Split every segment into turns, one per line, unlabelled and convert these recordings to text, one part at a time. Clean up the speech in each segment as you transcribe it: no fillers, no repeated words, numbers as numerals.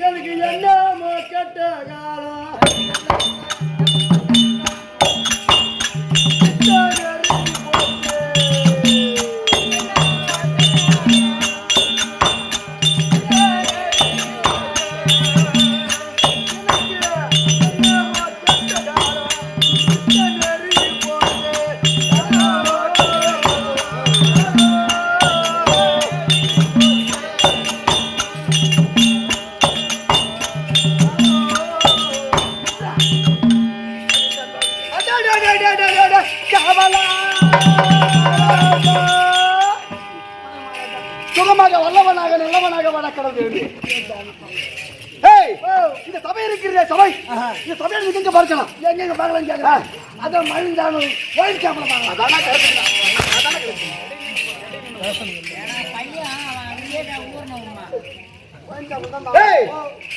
எனக்கு என்னமோ கெட்ட காலம் சுகமாக வல்லவனாக நல்லவனாக வாழ கடவுள். இந்த சபை இருக்கிற சபை இந்த சபையை எங்க பார்க்கலாம், எங்க பார்க்கலாம் கேட்கிறேன். அதான் மழிந்தாலும் கோயில் சாப்பிட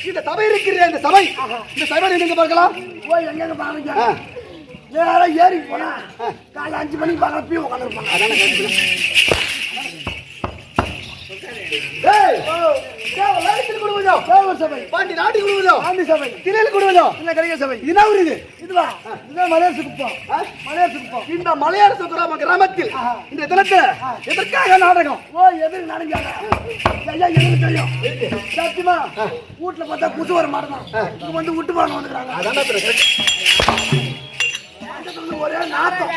இந்த சபை இருக்கிற இந்த சபை இந்த சபையை எங்க பார்க்கலாம், போய் எங்க பாருங்க. நேரம் ஏறி போனா காலை 5 மணிக்கு பார்க்கலாம், போய் உட்காந்துருப்பாங்க. அதான பாண்டவர் சபை,
பாண்டி நாடு குழுவதோ,
பாண்டி சபை,
திரையில் குழுவதோ,
இல்ல கலிங்க சபை.
இது என்ன ஊர் இது?
இதுவா? இதுதான் மலையரசு குப்பம். மலையரசு குப்பம்.
இந்த மலையரசு கிராமத்தில் இந்த தினத்துல எதற்காக நாடகம்?
ஓ, எதிர் நடந்தாங்க ஐயா, எனக்கு தெரியும் சத்தியமா. வீட்டுல பார்த்தா குசு வர மாட்டேன், இங்க வந்து விட்டு போறாங்க வந்துக்கிறாங்க. ஒரே நாட்டம்.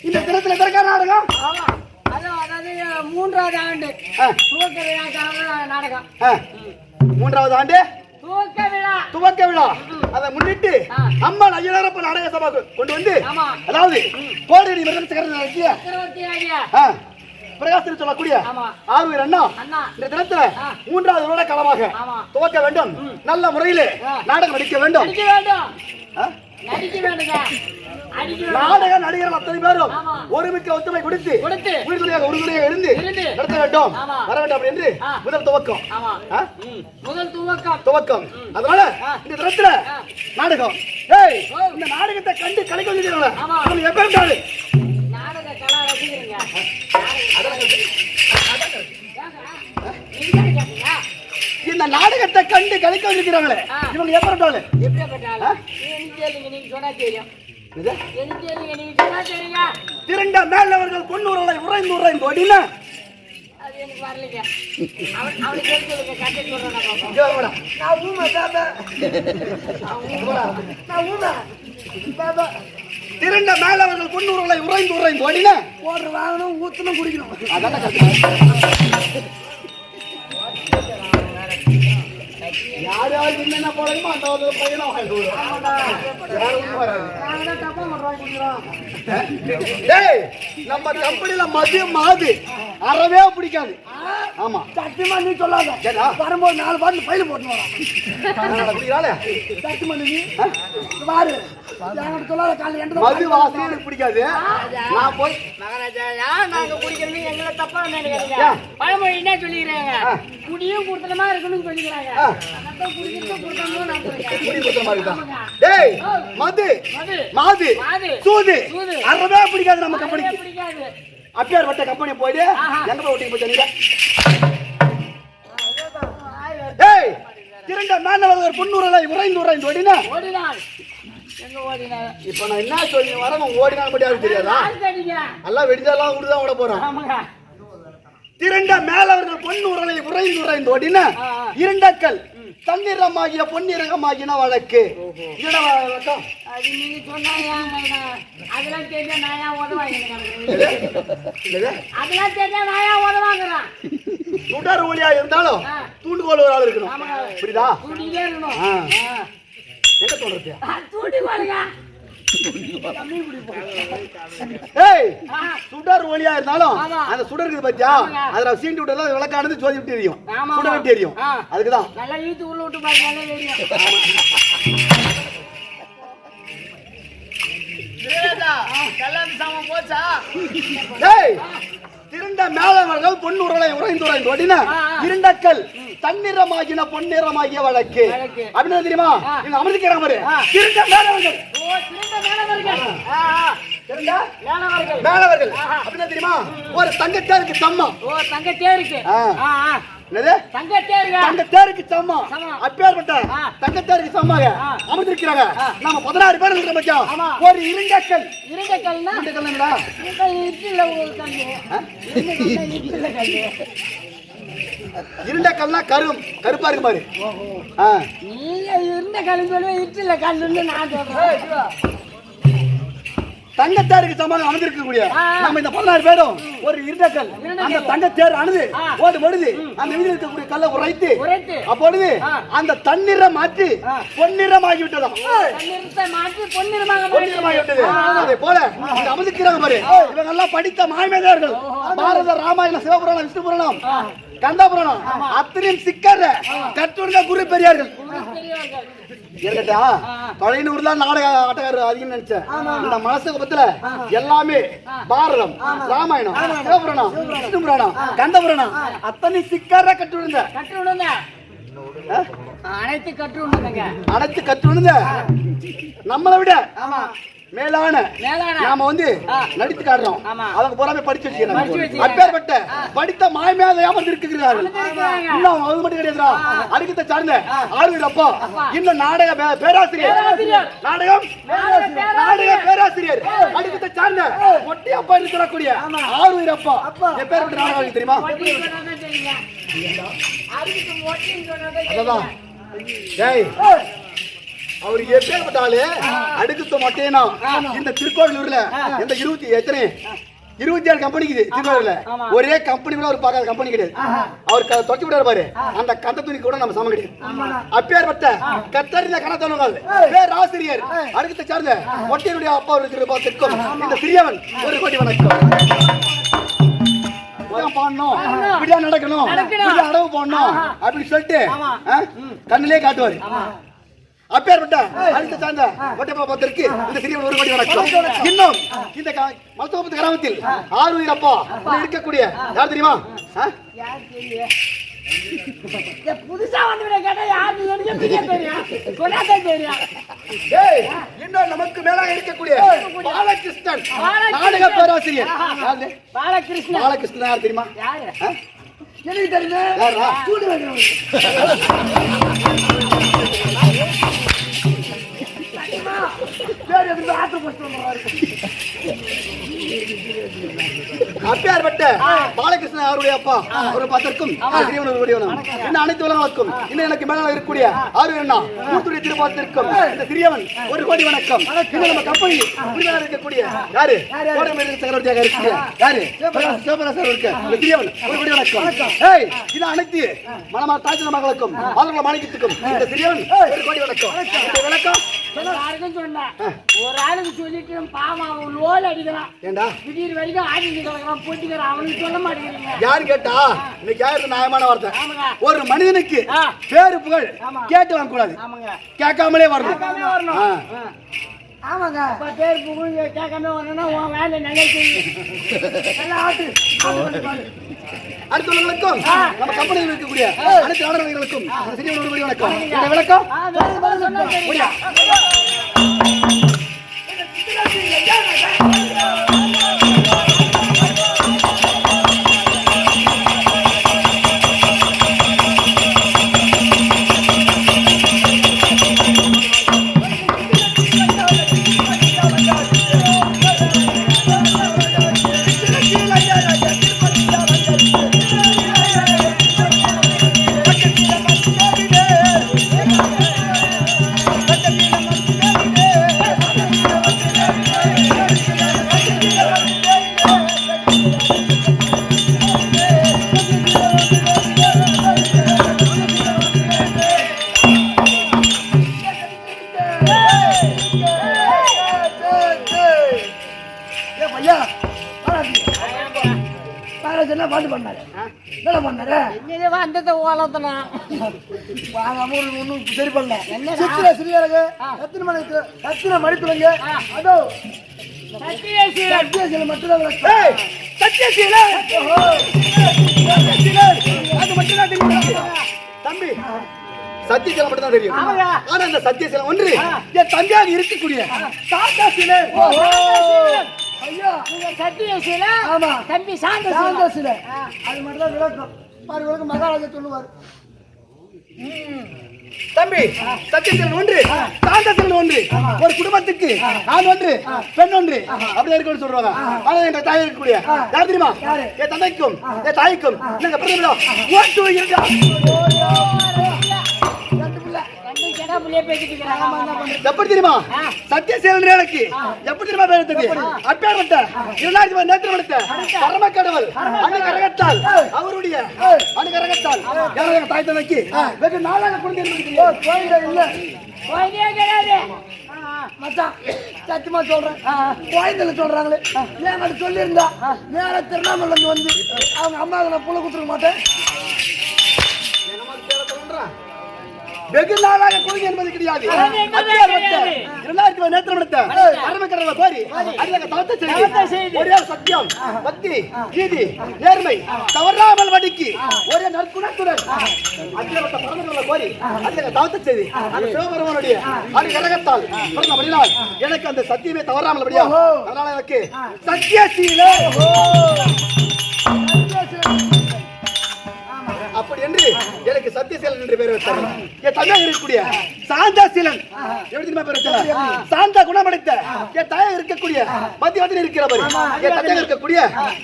இந்த தினத்துல எதற்காக நாடகம்?
மூன்றாவது ஆண்டு நாடகம்.
3வது ஆண்டு துவக்க விழா. அதை முன்னிட்டு அம்மா ஐயனாரப்ப நாடக சபை கொண்டு வந்து, அதாவது கோடரி மிருகம் சக்கரவர்த்தியாகிய பிரகாசத்தில் சொல்லக்கூடிய ஆர்வீர் அண்ணா இந்த தினத்துல 3வது வருட காலமாக துவக்க வேண்டும். நல்ல முறையிலே நாடகம் நடிக்க வேண்டும். நாடக நடிகர்கள் அத்தனை பேரும் ஒருமிக்க ஒத்துமை கொடுத்து உறுதுணையாக எழுந்து நடத்த வேண்டும், வர வேண்டும் அப்படி என்று முதல் துவக்கம். அதனால இந்த தினத்துல நாடகம். இந்த நாடகத்தை கண்டு கலைக்க வந்திருக்கிறாங்க எப்ப இந்த நாடகத்தை கண்டு கலைக்க வந்திருக்கிறாங்களே இவங்க எப்ப திரண்ட மேலவர்கள் பொன்னூரலை உறைந்து ஓடினா திரண்ட மேலவர்கள் பொன்னூரலை உறைந்து ஓடினா
போடுற வாங்கணும், ஊத்தணும், குடிக்கணும்.
யார் யாருக்கு என்னென்ன போடணுமோ அந்த ஒரு பையனும் நம்ம கம்பெனில மதியம் மாது அறவே பிடிக்காது. ஆமா
சத்தியமா நீ சொல்லாத. வரும்போது 4 பாட்டில் பையில போட்டு சத்தியமா நீ பாரு சொல்லாத. காலையில்
மது வாசனை எனக்கு பிடிக்காது. நான் போய்
நாங்க குடிக்கிறது எங்களை தப்பா நினைக்கிறீங்க. பழமொழி என்ன சொல்லிக்கிறாங்க, குடியும் கொடுத்தனமா இருக்கணும்னு சொல்லிக்கிறாங்க.
மாது சூது அறவே பிடிக்காது நம்ம கம்பெனிக்கு. அப்பியார் வட்ட கம்பெனி போயிட்டு எங்க போய் ஓட்டிங்க போய் திரண்ட மாணவர்கள் பொன்னூரலை உறைந்து ஓடினா இப்ப நான் என்ன சொல்லி வரணும் ஓடினா மட்டும் தெரியாதா? எல்லாம் வெடிஞ்சாலாம் விடுதான் ஓட போறோம். திரண்ட மேலவர்கள் பொன்னூரலை உறைந்து ஓடினா இரண்டக்கல் தன்னிறமாகிய பொன்னிறமாகின வழக்கு. சுடர் ஒளியா இருந்தாலும் தூண்டுகோல் ஒரு ஆள் இருக்கணும். புரியுதா? என்ன சொல்றது? சுடர் ஒளியா இருந்தாலும் அந்த சுடருக்கு பத்தியா அதுல சீண்டி விட்டா விளக்கானது சோதி விட்டு எரியும், சுட விட்டு எரியும். அதுக்குதான் திரண்ட மேலவர்கள் பொன்னுரலை உறைந்து ஓடினா இரண்டக்கல் தன்னிறமாகின பொன்னிறமாகிய வழக்கு அப்படின்னு தெரியுமா? நீங்க அமர்ந்திக்கிறாங்க பாரு. திரண்ட மேலவர்கள் மேலவர்கள் அப்படின்னு தெரியுமா? ஒரு தங்கத்தேருக்கு சம்மா. தங்கத்தேருக்கு சம்மா. அப்பேற்பட்ட தங்கத்தேருக்கு சம்மாக அமர்ந்திருக்கிறாங்க. நம்ம 16 பேர் இருக்கிற பட்சம் ஒரு இருண்டக்கல். இருண்டக்கல்னா கருப்பா இருக்கு பாரு.
நீங்க இருந்த கல் சொல்லுவேன், இட்டுல கல்லுன்னு நான் சொல்றேன்.
தங்கத்தேருக்கு சமாளம் அமர்ந்திருக்கக்கூடிய நம்ம இந்த 16 பேரும் ஒரு இருண்டக்கல். அந்த தங்கத்தேர் அணுது ஓடு பொழுது அந்த வீதியில் இருக்கக்கூடிய கல்லை உரைத்து அப்பொழுது அந்த தண்ணீரை மாற்றி பொன்னிறமாகி விட்டதாம். அதே போல அமர்ந்திருக்கிறாங்க பாரு. இவங்க எல்லாம் படித்த மாய்மேதர்கள். பாரத ராமாயணம், சிவபுராணம், விஷ்ணு புராணம், கந்தபுராணம் அத்தனையும் சிக்கற கற்றுள்ள குரு பெரியார்கள். இருக்கட்டா தொலைநூறுல நாடக ஆட்டக்காரர் அதிகம் நினைச்சேன். இந்த மனசுக்கு பத்தில எல்லாமே பாரதம், ராமாயணம், சிவபுராணம், விஷ்ணு புராணம், கந்தபுராணம் அத்தனை சிக்கற கற்றுள்ள
அனைத்து கற்று உண்டுங்க.
அனைத்து கற்றுணுங்க நம்மளை விட
ஆமா
மேலான நாம வந்து நடித்து காட்டுறோம். அவங்க பூராமே படிச்சு வச்சுக்கிறாங்க. அப்பேற்பட்ட படித்த மாய்மையாக அமர்ந்திருக்கிறார்கள். இன்னும் அது மட்டும் கிடையாதுடா, அடுக்கத்தை சார்ந்த ஆளுநர் அப்பா இன்னும் நாடக பேராசிரியர், நாடக பேராசிரியர் அடுக்கத்தை சார்ந்த ஒட்டி அப்பா இருக்கக்கூடிய ஆளுநர் அப்பா எப்பேற்பட்ட நாடகம் தெரியுமா? அதான் ஏய் அவர் எப்பேற்பட்டாலே அடுக்கத்த மொட்டையனா இந்த திருக்கோவிலூர்ல எந்த 27 கம்பெனிக்குது திருக்கோவில ஒரே கம்பெனி கூட அவர் பார்க்காத கம்பெனி கிடையாது. அவர் தொட்டி விடாரு பாரு அந்த கந்த துணி கூட நம்ம சம கிடையாது. அப்பேற்பட்ட கத்தறிந்த கணத்தனங்கள் பேராசிரியர் அடுக்கத்தை சார்ந்த மொட்டையனுடைய அப்பா இருக்கிற பார்த்திருக்கும் இந்த சிறியவன் 1 கோடி வணக்கம். பாடணும் இப்படியா நடக்கணும் இப்படியா அடவு போடணும் அப்படின்னு சொல்லிட்டு கண்ணிலே காட்டுவாரு. அப்பேற்பட்ட அடுத்த சார்ந்த ஒட்டப்பாத்திற்கு இந்த சிறியவன் 1 கோடி வணக்கம். இன்னும் இந்த மலத்தோப்பு கிராமத்தில் ஆளுநர் அப்பா இருக்கக்கூடிய யார் தெரியுமா?
புதுசா வந்து கேட்டா யாரு தெரியும்.
இன்னும் நமக்கு மேலாக இருக்கக்கூடிய பாலகிருஷ்ணன் நாடக பேராசிரியர். பாலகிருஷ்ணன் யார் தெரியுமா?
எனக்கு தெரியுமா?
அப்பேற்பட்ட பாலகிருஷ்ணன் அவருடைய அப்பா ஒரு பத்திற்கும் இன்னும் அனைத்து உலகங்களுக்கும் இன்னும் எனக்கு மேல இருக்கக்கூடிய ஆறுவண்ணா கூத்துடைய திருப்பாத்திற்கும் இந்த சிறியவன் 1 கோடி வணக்கம். இன்னும் நம்ம கம்பெனி உரிமையாளர் இருக்கக்கூடிய யாரு சக்கரவர்த்தியாக இருக்கு யாரு சிவபராசர் இருக்கு இந்த சிறியவன் 1 கோடி வணக்கம். ஏய் இது அனைத்து மனமா தாய்ச்சல் மகளுக்கும் ஆதரவு மாணிக்கத்துக்கும் இந்த சிறியவன் 1 கோடி வணக்கம். இந்த விளக்கம்
ஒரு ஆளுக்கு சொல்லிட்டு பாவம் லோல் அடிக்கிறான்.
ஏண்டா
திடீர் வரைக்கும் ஆடிட்டு கிடக்கிறான் போட்டிக்கிறான். அவனுக்கு சொல்ல மாட்டேங்கிறீங்க.
யாரு கேட்டா இன்னைக்கு யாரு நியாயமான வார்த்தை. ஒரு மனிதனுக்கு பேரு புகழ் கேட்டு வாங்க கூடாது, கேட்காமலே வரணும்.
ஆமாங்க பேர் புகழ் கேட்காம வரணும்னா உன் வேலை நினைச்சு
அடுத்தவர்களுக்கும் நம்ம கம்பெனியில் இருக்கக்கூடிய அனைத்து நாடகங்களுக்கும் சிறிய 1 கோடி வணக்கம். இந்த விளக்கம்
பாட்டு பண்ணாரு என்ன பண்ணாரு
வந்ததை ஓலத்தனா
ஒன்னும் சரி பண்ணல. சித்திர சிறியரகு எத்தனை மணிக்கு எத்தனை மணித்துவங்க அதோ சத்தியசீல மட்டும்தான் அது மட்டும்தான் தெரியும்
தம்பி. சத்தியசீலம் மட்டும் தான் தெரியும். ஆனா இந்த சத்தியசீலம் ஒன்று என் தம்பியாக இருக்கக்கூடிய தாத்தா சிலை.
ஐயா
நீங்க சத்தியசீல
ஆமா
தம்பி
சாந்த சிலை அது மட்டும் தான் விளக்கம். பாரு மகாராஜா சொல்லுவார்.
தம்பி சத்தியசீலன் ஒன்று சாந்தசீலன் ஒன்று. ஒரு குடும்பத்துக்கு ஆண் ஒன்று பெண் ஒன்று அப்படி இருக்குன்னு சொல்றாங்க. ஆனா எங்க தாய் இருக்கக்கூடிய யார் தெரியுமா? என் தந்தைக்கும் என் தாய்க்கும் நீங்க பிரதமரா ஓட்டு இருந்தா எப்படி தெரியுமா? சத்தியசீலன் எனக்கு எப்படி தெரியுமா பேர்? அப்பேற்பட்ட 2000 நேற்று எடுத்த பரம கடவுள் அணுகரகத்தால் அவருடைய அணுகரகத்தால் யாரும் தாய் தந்தைக்கு வெகு நாளாக
சத்தியமா சொல்றேன். குழந்தைல சொல்றாங்களே ஏன் சொல்லியிருந்தா நேர திருவண்ணாமலை வந்து அவங்க அம்மாவுக்கு நான் புள்ள குடுத்துருக்க மாட்டேன்.
வெகு நாளாக குழந்தை என்பது கிடையாது. நேத்திரம் எடுத்த அரமக்கடலை கோரி அதில் தவத்தை செய்து ஒரே சத்தியம் பக்தி நீதி நேர்மை தவறாமல் வடிக்கி ஒரே நற்குணத்துடன் அத்தியவட்ட பரமக்கடலை கோரி அதில் தவத்தை செய்து அந்த சிவபெருமானுடைய அடி கரகத்தால் பிறந்தபடினால் எனக்கு அந்த சத்தியமே தவறாமல் படியா. அதனால எனக்கு சத்தியசீலே அப்படி என்று எனக்கு சத்தியசீலன் என்று பெயர் வைத்தார். என் தந்தை இருக்கக்கூடிய சாந்தாசீலன் எப்படி தெரியுமா பெயர் வச்சார்? சாந்த குணமடைத்த என் தாயை இருக்கக்கூடிய மதிவதன் இருக்கிறவர். என் தந்தை இருக்கக்கூடிய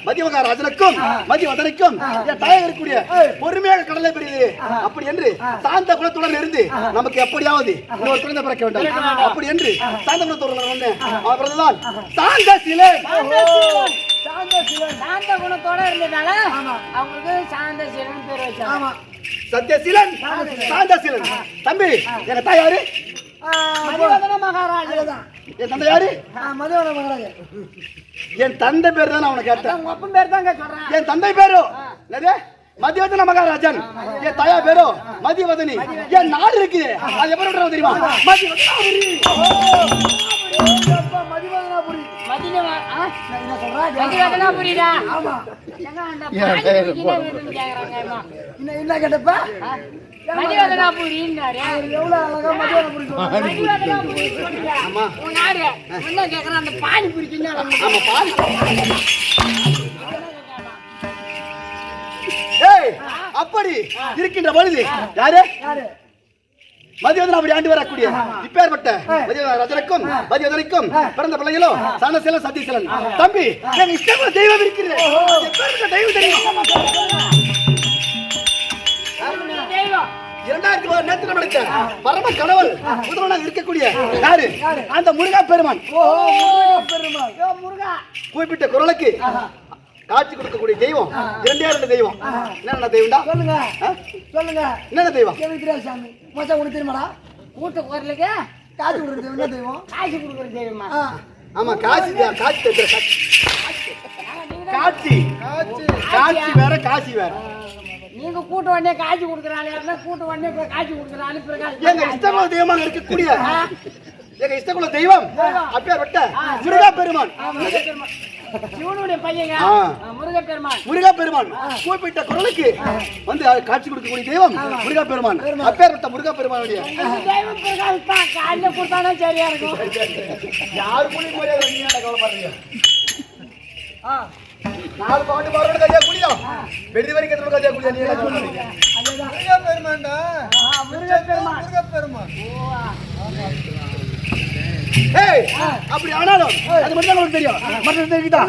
மதிவகாராஜனுக்கும் மதிவதனுக்கும் என் தாயை இருக்கக்கூடிய பொறுமையாக கடலை பெரியது. அப்படி என்று சாந்த குணத்துடன் இருந்து நமக்கு எப்படியாவது ஒரு குழந்தை பிறக்க வேண்டும். அப்படி என்று சாந்த குணத்துடன் வந்து அவர்தான் சாந்தாசீலன்.
சாந்த குணத்தோட இருந்ததால அவங்களுக்கு சாந்தசீலன் பேர் வச்சாங்க.
சத்யசீலன் சாந்தசீலன். தம்பி எங்க தாய் யாரு?
மதிவதன மகாராஜா.
என் தந்தை யாரு?
மதிவதன மகாராஜா.
என் தந்தை பேர் தான் அவனை கேட்டேன்.
உங்க அப்பன் பேர் தான் சொல்றேன்.
என் தந்தை பேரோ என்னது? மதிவதன மகாராஜன். என் தாயா பேரோ மதிவதனி. என் நாடு இருக்குது அது எப்படி விடுறது தெரியுமா?
என்ன கேட்டப்ப மதிவதனாபுரி கேக்குறான். அந்த பானிபுரிக்கு
அப்படி இருக்கின்ற பொழுது யாரு மதிவதன் அப்படி ஆண்டு வரக்கூடிய இப்பேற்பட்ட மதிவதனுக்கும் மதிவதனுக்கும் பிறந்த பிள்ளைகளோ சாந்தசீலன் சத்தியசீலன். தம்பி எனக்கு இஷ்டமான தெய்வம் இருக்கிறது. தெய்வம் தெரியும். 2000 நேத்திரம் எடுத்த பரம கடவுள் முதல்வனாக இருக்கக்கூடிய யாரு? அந்த முருகா பெருமான். குறிப்பிட்ட குரலுக்கு காட்சி கொடுக்கக்கூடிய தெய்வம் 2000 தெய்வம். என்னென்ன தெய்வம்டா சொல்லுங்க சொல்லுங்க. என்னென்ன தெய்வம்?
சாமி மொத்தம் உனக்கு தெரியுமாடா? கூட்ட குரலுக்கு காட்சி கொடுக்குறது என்ன தெய்வம்? காட்சி கொடுக்குற தெய்வமா?
ஆமா காட்சி காட்சி காட்சி காட்சி வேற காட்சி வேற.
நீங்க கூட்ட உடனே காட்சி கொடுக்குறாங்க. கூட்ட உடனே காட்சி கொடுக்குறாங்க.
எங்க இஷ்டமான தெய்வமாக இருக்கக்கூடிய எங்க இஷ்டக்குள்ள தெய்வம் அப்பேற்பட்ட முருகா பெருமான்.
சிவனுடைய பையங்க முருகப்பெருமான்.
முருகப்பெருமான் குறிப்பிட்ட குரலுக்கு வந்து காட்சி கொடுக்கக்கூடிய தெய்வம் முருகப்பெருமான். அப்பேற்பட்ட முருகப்பெருமானுடைய
காலையில கொடுத்தானே சரியா இருக்கும்.
யாரு மூலியம் கவலைப்படுறீங்க? 4 பாட்டு பாடுறது கையா குடியா வெடி வரைக்கும் கையா குடியா. நீ என்ன சொல்றீங்க? முருகப்பெருமான்டா. முருகப்பெருமான் முருகப்பெருமான். ஏய் அப்படி ஆனாலும் அது மட்டும் உங்களுக்கு தெரியும். மற்ற தெரியுதா?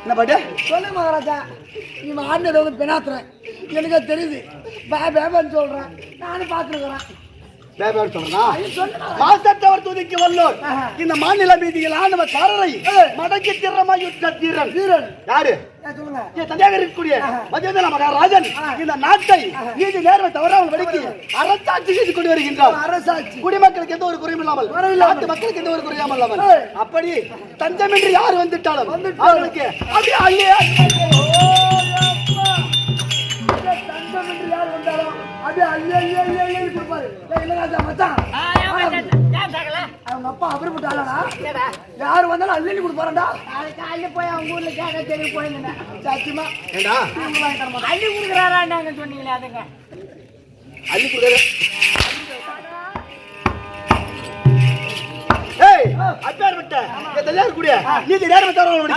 என்ன பாட்டு
சொல்லு மகாராஜா. நீ ஆண்டதை வந்து பெணாத்துறேன் எனக்கு தெரியுது. பேபேன்னு சொல்றேன். நானும் பார்த்துருக்கிறேன்.
பேபேன்னு சொல்றேன். மாசத்தவர் துதிக்கு வல்லோர் இந்த மாநில மீதியில் ஆண்டவக்காரரை மடக்கி திறமா யுத்த தீரன். வீரன் யாரு? தந்தையாக இருக்கக்கூடிய மதிவதன மகாராஜன் இந்த நாட்டை நீதி நேர்மை தவறாமல் வடிக்கி அரசாட்சி செய்து கொண்டு வருகின்றார். அரசாட்சி குடிமக்களுக்கு எந்த ஒரு குறையும் இல்லாமல், நாட்டு மக்களுக்கு எந்த ஒரு குறையாமல் இல்லாமல், அப்படி தஞ்சமின்றி யார் வந்துட்டாலும் அவர்களுக்கு அப்படியே அல்லையா தஞ்சமின்றி யார் வந்தாலும் அப்படியே அல்ல கொடுப்பாரு. மச்சான்
ஏன் தகல
அவங்க அப்பா அப்படிப்பட்டாளா
இல்லடா
யார் வந்தாலும் அள்ளி கொடுப்பாரண்டா
நாளைக்கு காலையில போய் அவங்க ஊர்ல கேட்க தெரிய போயிருந்தேன்
சத்தியமா
ஏண்டா
அள்ளி கொடுக்குறாரான்னு சொன்னீங்களே அதுங்க
அள்ளி கொடுக்குற ஏய் அப்பார் விட்ட இந்த நேரம் கூடிய நீதி நேரம் தரவங்க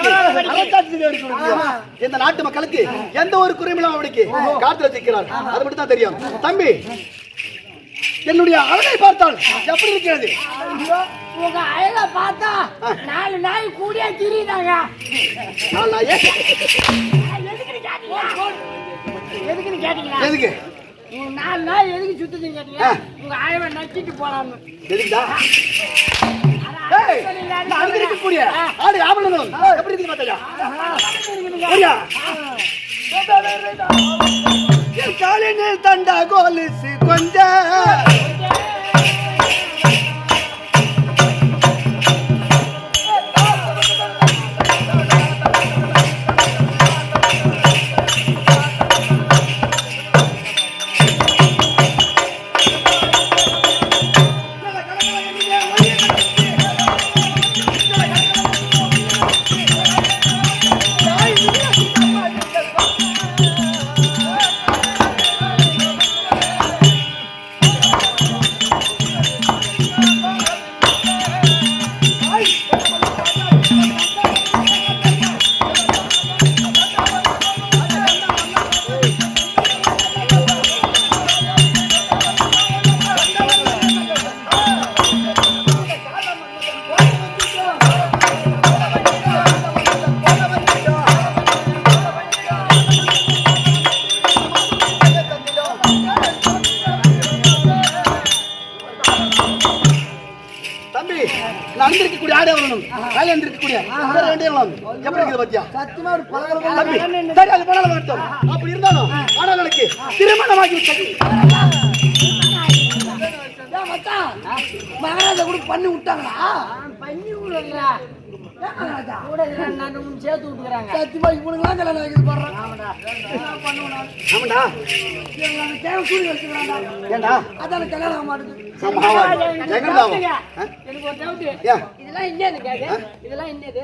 இந்த நாட்டு மக்களுக்கு எந்த ஒரு குறைமில்லாம அவனுக்கு காத்து வச்சிருக்கிறார் அது மட்டும் தான் தெரியும் தம்பி என்னுடைய அழகை பார்த்தால் எப்படி இருக்கிறது
உங்க அழக பார்த்தா 4 நாய் கூடிய திரியுதாங்க எதுக்குன்னு கேட்டீங்களா
எதுக்கு
4 நாய் எதுக்கு சுத்துதுன்னு கேட்டீங்க உங்க அழவை நச்சிட்டு போலாம்னு
எதுக்குடா இருக்கக்கூடிய ஆடு ஆவணங்களும் எப்படி இருக்கு பாத்தா காலினில் தண்டா கோலிசு கொஞ்சம் இருக்கக்கூடிய ஆடே வரணும் கையில இருக்கக்கூடிய ரெண்டே வரணும் எப்படி இருக்குது பாத்தியா
சத்தியமா ஒரு பலகரம்
தம்பி சரி அது போனால வரட்டும் அப்படி இருந்தாலும் ஆடவனுக்கு திருமணமாகி விட்டது
மகாராஜா கூட பண்ணி விட்டாங்களா
பண்ணி விடல கூட நான் சேர்த்து விட்டுக்கிறாங்க
சத்தியமா இவனுங்களாம் கல்யாணம் ஆகிது பாடுறான்
ஆமாடா
தேவை சூரிய வச்சுக்கிறான்டா
ஏண்டா
அதான கல்யாணம் ஆக மாட்டேங்குது
எனக்கு ஒரு டவுட் இதெல்லாம் என்னது கேக்கு இதெல்லாம் என்னது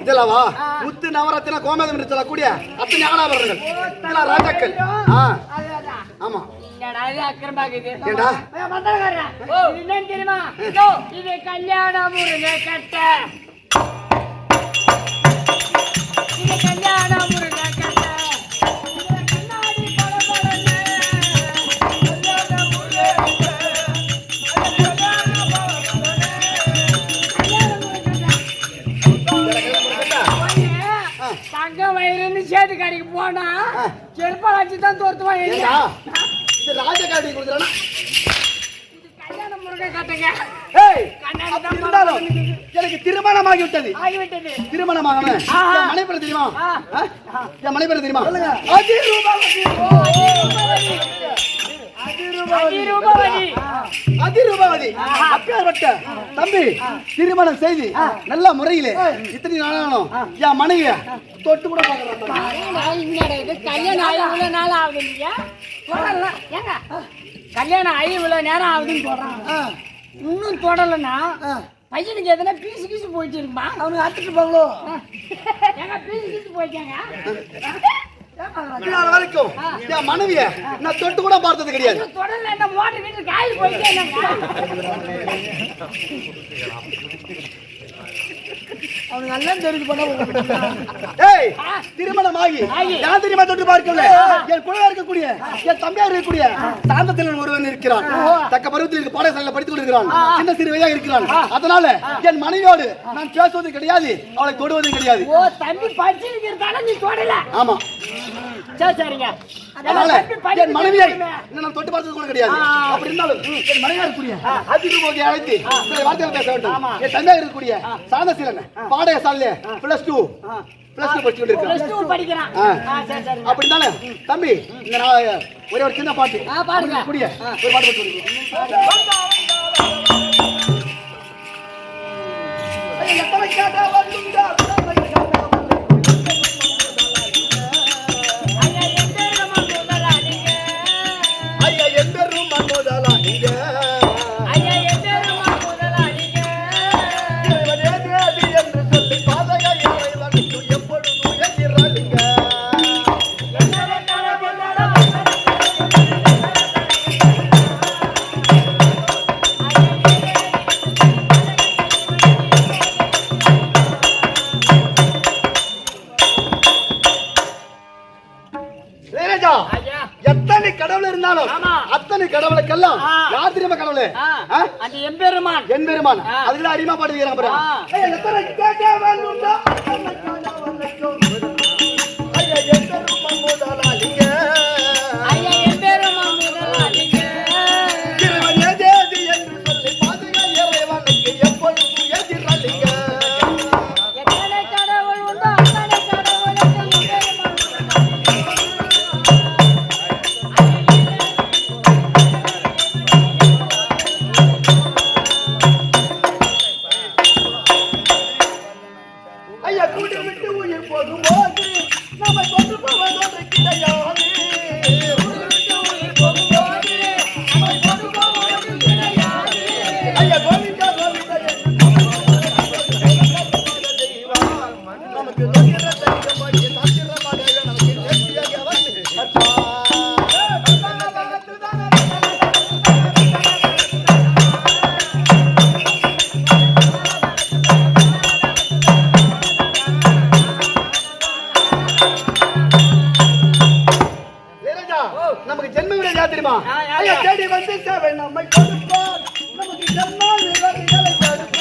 இதெல்லாவா முத்து நவரத்தின கோமேதம் என்று சொல்லக்கூடிய அத்தனை ஞானாபரணங்கள் இதெல்லாம் ராஜாக்கள் ஆமா ஏண்டா
என்னன்னு தெரியுமா இது கல்யாண முருகை கட்ட இது கல்யாண முருகை கட்ட கண்ணாடி பலபலன்னு தங்க வயிறுன்னு சேட்டு கடைக்கு போனா செருப்பால் வச்சு தான் தோர்த்துவான்
இது ராஜகாடி கொடுக்குறானா
கல்யாண முருகை கட்டுங்க
எனக்கு திருமணமாகி விட்டது
ஆகிவிட்டது
திருமணமாக மனைப்பேர் தெரியுமா என் மனைப்பேர் தெரியுமா அதிரூபவதி அப்பேற்பட்ட தம்பி திருமணம் செய்து நல்ல முறையிலே இத்தனை நாளும் என் மனைவிய தொட்டு கூட
கல்யாணம் ஆகி இவ்வளவு நாள் ஆகுது இல்லையா ஏங்க கல்யாணம் ஆகி இவ்வளவு நேரம் ஆகுதுன்னு சொல்றாங்க இன்னும் தொடலைன்னா பையனுக்கு எதனா பீசு கீசு போயிட்டு இருக்குமா
அவனுக்கு அத்துட்டு போங்களோ
ஏங்க பீசு கீசு போயிட்டாங்க
வரைக்கும் என் மனைவிய நான் தொட்டு கூட பார்த்தது கிடையாது
தொடர்ல என்ன மோட்டர் வீட்டு காயில் போயிட்டேன்
அவனுக்கு எல்லாம் தெரிஞ்சு பண்ண
ஏய் திருமணமாகி நான் தெரியுமா தொட்டு பார்க்கல என் குழந்தை இருக்கக்கூடிய என் தம்பியா இருக்கக்கூடிய சாந்தத்திலன் ஒருவன் இருக்கிறான் தக்க பருவத்தில் பாடசாலையில் படித்துக் கொண்டிருக்கிறான் சின்ன சிறு வயதாக இருக்கிறான் அதனால என் மனைவியோடு நான் பேசுவது கிடையாது அவளை தொடுவதும் கிடையாது
ஓ தம்பி படிச்சிருக்கிறதால நீ தொடல
ஆமா
சரி சரிங்க
அதனால என் மனைவியை நான் தொட்டு பார்த்தது கூட கிடையாது அப்படி இருந்தாலும் என் மனைவியா இருக்கக்கூடிய அதிரூபவதி அழைத்து சில வார்த்தைகள் பேச வேண்டும் என் தந்தையா இருக்கக்கூடிய சாந்தசீலன் பாடசாலையில +2
படிக்கிறான்
அப்படி தானே தம்பி இந்த ஒரே ஒரு சின்ன பாட்டு
பாடுங்க
கூடிய ஒரு பாட்டு இருந்தாலும்
ஆமா.
அத்தனை கடவுளுக்கெல்லாம் யார் தெரியுமா கடவுள்?
அந்த எம்பெருமான்.
எம்பெருமான். அதுக்குள்ள அடிமா பாடுகிறாங்க பாரு.
எத்தனை கேட்டவன் உண்டோ அத்தனை காணவனுக்கும் ஐயா எம்பெருமான் முதலாளிங்க
ஐயா எம்பெருமான் முதலாளிங்க
இறைவன் ஏதேது என்று சொல்லி பாதுகா இறைவனுக்கு எப்பொழுதும் எதிராளிங்க
எத்தனை கடவுள் உண்டோ அத்தனை கடவுளுக்கு எம்பெருமான்.
ஐயா கூட்டி விட்டு உயிர் போகும்போது நம்ம கொண்டு போவதோடு கிடையாது ஐயா கோவிந்தா கோவிந்தா நமக்கு தொழில தரிக்கமாடி சாத்திரமாக நமக்கு நேர்த்தியாக வந்து
நமக்கு ஜென்ம விட யார் தெரியுமா?
ஐயா தேடி வந்து சேவை நம்மை கொடுப்பார் நமக்கு ஜென்மா விவரிகளை கொடுப்பார்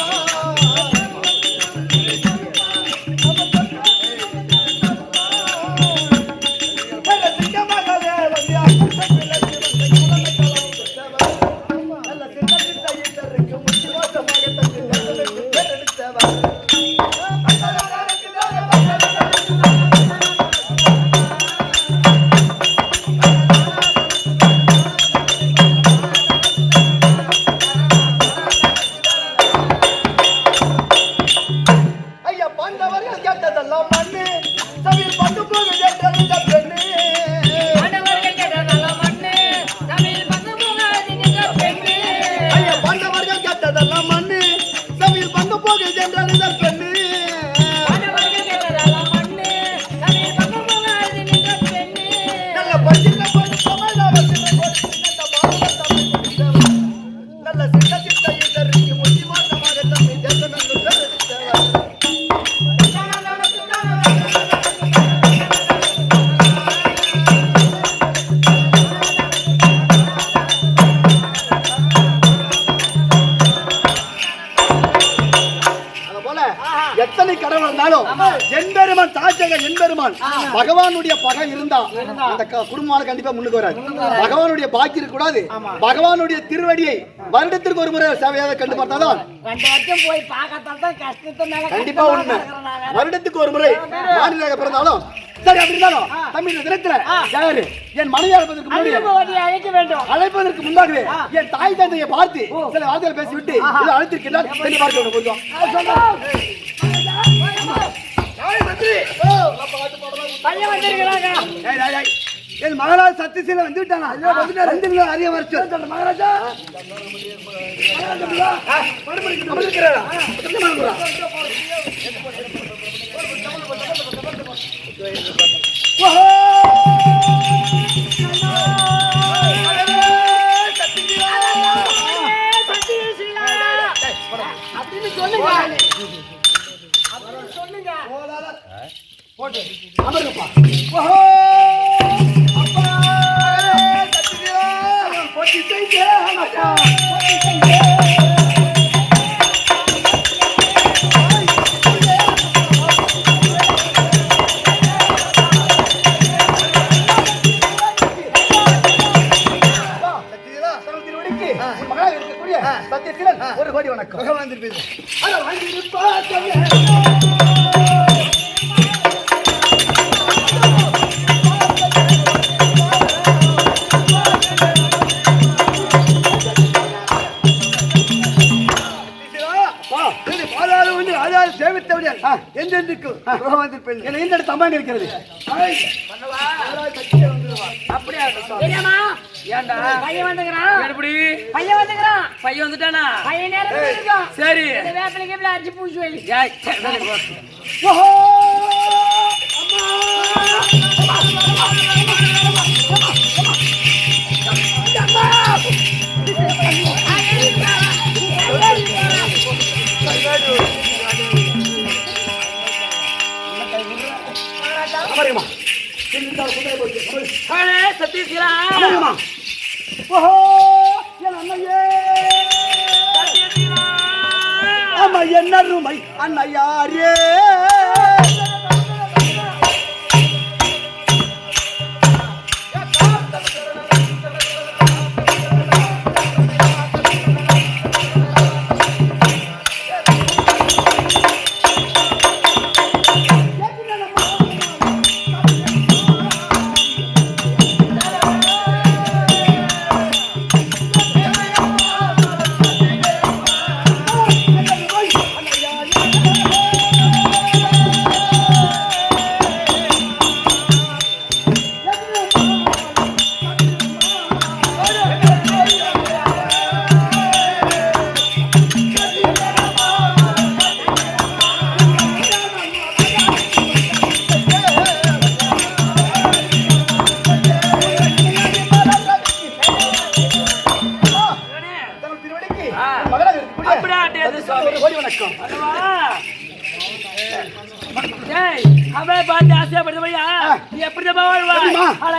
ஐயா பாண்டவர்கள் கேட்டதெல்லாம் மண்ணு சபையில் பண்டு போக கேட்டது பெண்ணு
ஆண்டவர்கள் கேட்டதெல்லாம் மண்ணு தமிழ் பங்கு போகாது நின்ற பெண்ணு.
ஐயா பாண்டவர்கள் கேட்டதெல்லாம் மண்ணு சபையில் பண்டு போக என்றது பெண்ணு
ஆண்டவர்கள் கேட்டதெல்லாம் மண்ணு தமிழ் பங்கு போகாது நின்ற பெண்ணு.
நல்ல பஞ்சில போட்டு சமையலாவத்தில் நல்ல சின்ன சித்த இதற்கு முக்கியமாக தம்மை தேசம் என்று தெரிவித்தவர்
அது போல எத்தனை கடவுள் இருந்தாலும் எம்பெருமான் தாஜக எம்பெருமான் பகவானுடைய பகை இருந்தா அந்த குடும்பமான கண்டிப்பா முன்னுக்கு வராது. பகவானுடைய பாக்கி இருக்க கூடாது. பகவானுடைய திருவடியை வருடத்திற்கு ஒரு முறை சேவையாக கண்டு பார்த்தாதான்
2 வருஷம் போய் பார்க்கத்தான் தான் கஷ்டத்தை மேல
கண்டிப்பா உண்மை. வருடத்துக்கு ஒரு முறை மாநில பிறந்தாலும் சரி அப்படி இருந்தாலும் தமிழ் தினத்துல யாரு என் மனைவி அழைப்பதற்கு முன்னாடி
அழைக்க வேண்டும்.
அழைப்பதற்கு முன்பாகவே என் தாய் தந்தையை பார்த்து சில வார்த்தைகள் பேசிவிட்டு இதை அழைத்திருக்கிறார். சொல்லி பார்க்க வேண்டும் கொஞ்சம்.
பையன் வந்திருக்கிறாங்க.
என் மகராஜ் சத்தியசீல வந்து விட்டானா? வந்து அறிய வச்சு மகாராஜா
அப்படின்னு சொல்லுங்க. அப்படின்னு சொல்லுங்க.
போட்டு அமருங்கப்பா.
ஓஹோ அப்பா சத்தியா போட்டி செய்ய மச்சா போட்டி செய்ய
சத்தியசீலன் 1 கோடி வணக்கம்.
பகவான் திருப்பி அட வாங்கிருப்பா சேவித்தவர்கள் என்றென்றுக்கு பகவான் திருப்பி
இந்த தம்பாங்க இருக்கிறது.
அப்படியா தெரியுமா? ஏண்டா பையன் வந்துக்கிறான். எப்படி பையன் வந்துக்கிறான்? பையன் வந்துட்டானா? பையன் நேரம் வந்துட்டான். சரி வேப்பிலை கேப்பில அடிச்சு பூசி வை.
ஓஹோ
சத்தீஸ்கரா
ஓஹோ என் அண்ணையே ஆமா என்ன ரூமை அண்ணையாரே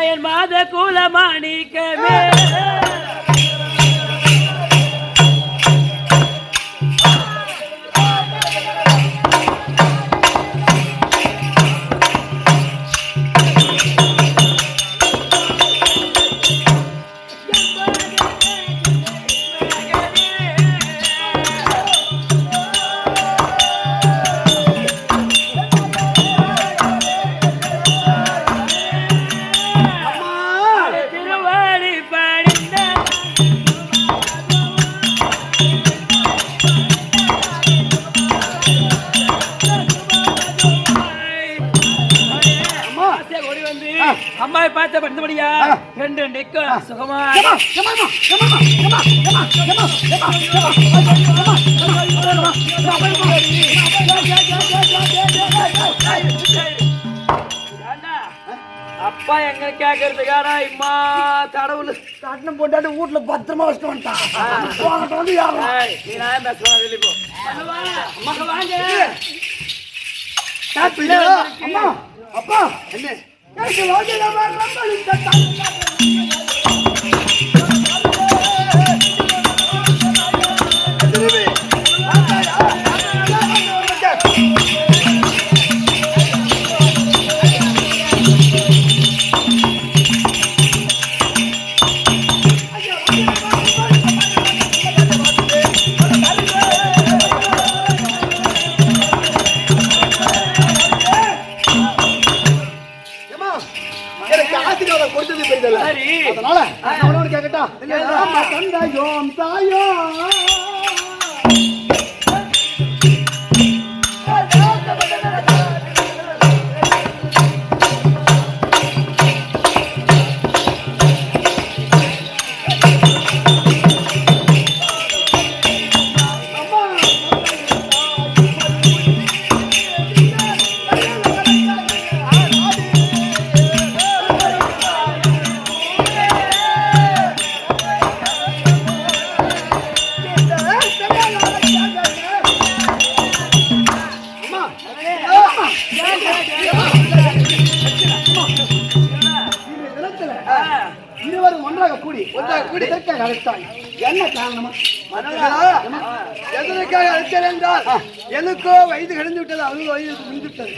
என் மாத கூலமாணிக்கவே அம்மாவை பார்த்த படுத்தபடியா ரெண்டு நிக்க சுகமா அப்பா எங்க கேக்குறதுக்காரா இம்மா கடவுள்
கட்டணம் போட்டாட்டு வீட்டுல பத்திரமா வச்சுட்டு வந்துட்டான் வந்து
நீ நான் பேசுறேன் வெளியே போ அம்மா வாங்க
அம்மா அப்பா என்ன எனக்கு லோஜில அதனால அவனோட கேக்கட்டா தந்தையோம் தாயோ என்ன காரணமா எதற்காக அழைத்தேன் என்றால் எனக்கோ வயது கடந்து விட்டது அது வயது முடிந்துவிட்டது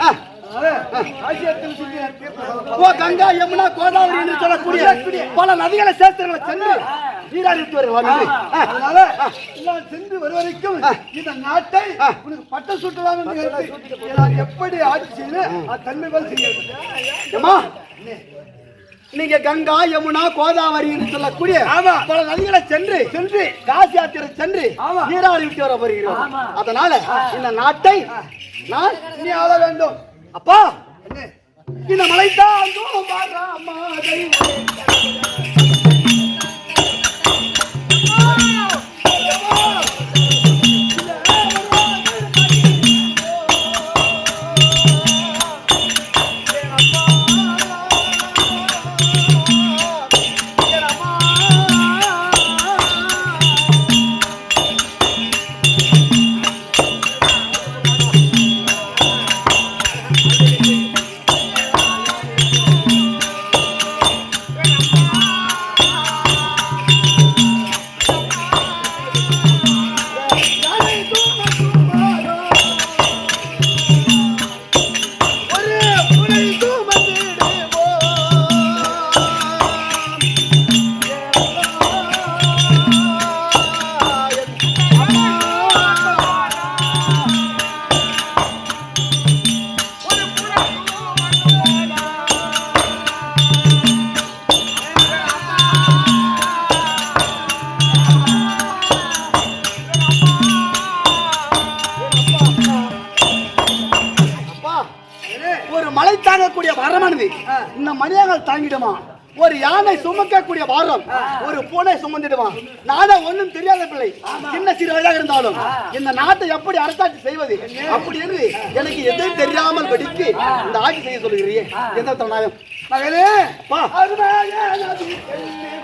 கங்கா யமுனா கோதாவரி என்று சொல்லக்கூடிய பல நதிகளை சேர்த்து சென்று நீராடிட்டு வருவாங்க. அதனால சென்று வருவதற்கும் இந்த நாட்டை உனக்கு பட்டம் சுட்டலாம் என்று நான் எப்படி ஆட்சி செய்து தன்மை போல் செய்ய நீங்க கங்கா யமுனா கோதாவரி என்று சொல்லக்கூடிய பல நதிகளை சென்று சென்று காசி யாத்திரை சென்று நீராடி விட்டு வர வருகிறோம். அதனால இந்த நாட்டை நான் நீ ஆள வேண்டும். அப்பா இந்த மலைத்தான்
தரமானது. இந்த மனிதர்கள் தாங்கிடுமா? ஒரு யானை சுமக்கக்கூடிய பாரம் ஒரு பூனை சுமந்துடுவான். நானே ஒண்ணும் தெரியாத பிள்ளை, சின்ன சிறு வயதாக இருந்தாலும் இந்த நாட்டை எப்படி அரசாட்சி செய்வது அப்படி என்று எனக்கு எதுவும் தெரியாமல் படித்து இந்த ஆட்சி செய்ய சொல்லுகிறீ. எந்த நாயம்
மகளே
பா.
அருமையாக